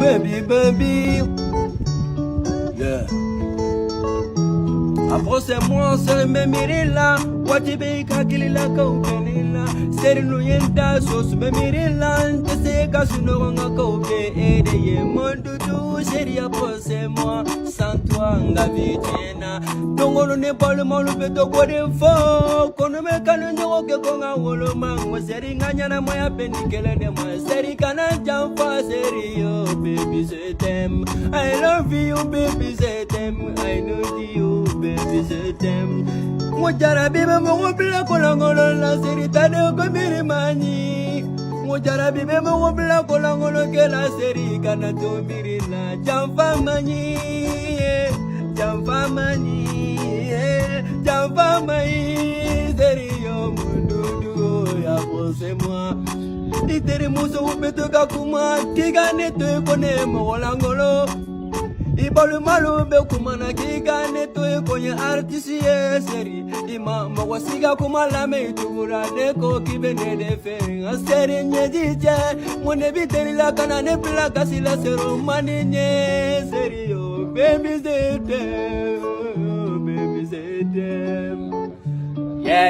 baby, baby. Yeah. Après c'est moi, c'est me mirila. Watibe kakilila kaupenila. Seri no yenda sos me mirila. Tese kasuno nga kaupe edeye mondudu. Seri après c'est moi, sans toi nga vitena. Tongolo ne parle mal pe to kode fo. Kono me kanu nyogo ke konga wolo mango. Seri nganya na moya penikele de mo. Seri kana jamfa seri yo baby je t'aime. I love you baby je t'aime. I know you baby je t'aime. Mujara bibe mo bla kolangolo la seri tade ko miri mani. Mujara bibe mo bla kolangolo ke la seri kana to miri la jamfa mani. Jamfa mani. Jamfa mani seri yo mundudu ya pose moi. Itere muso ubeto kakuma kiga neto kone mo kolangolo. Ibalu malu be kumana kiga neto konye artisi seri ima mawasiga kumala me tugura neko kibene de fe seri nyejije mone biteri la kana ne plaka sila sero mani nye seri yo baby zete baby zete yeah